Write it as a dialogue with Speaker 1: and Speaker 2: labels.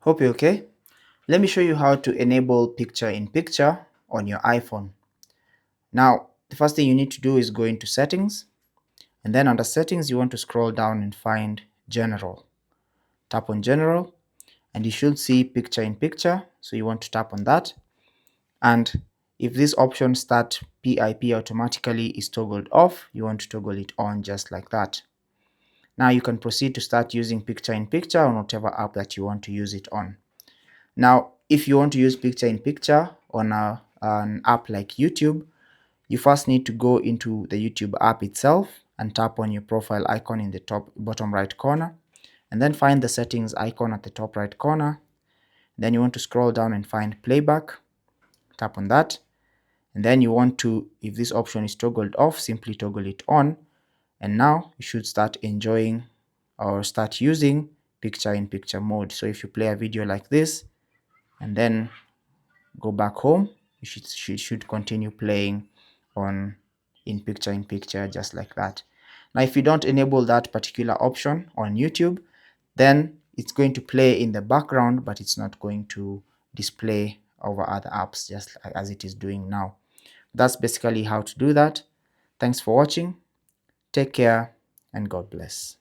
Speaker 1: Hope you're okay. Let me show you how to enable picture in picture on your iPhone. Now, the first thing you need to do is go into settings, and then under settings you want to scroll down and find general. Tap on general and you should see picture in picture, so you want to tap on that. And if this option start PIP automatically is toggled off, you want to toggle it on just like that. Now you can proceed to start using picture in picture on whatever app that you want to use it on. Now, if you want to use picture in picture on an app like YouTube, you first need to go into the YouTube app itself and tap on your profile icon in the bottom right corner, and then find the settings icon at the top right corner. Then you want to scroll down and find playback, tap on that, and then you want to, if this option is toggled off, simply toggle it on, and now you should start enjoying or start using picture in picture mode. So if you play a video like this and then go back home, you should continue playing on in picture just like that. Now if you don't enable that particular option on YouTube, then it's going to play in the background, but it's not going to display over other apps just as it is doing now. That's basically how to do that. Thanks for watching. Take care and God bless.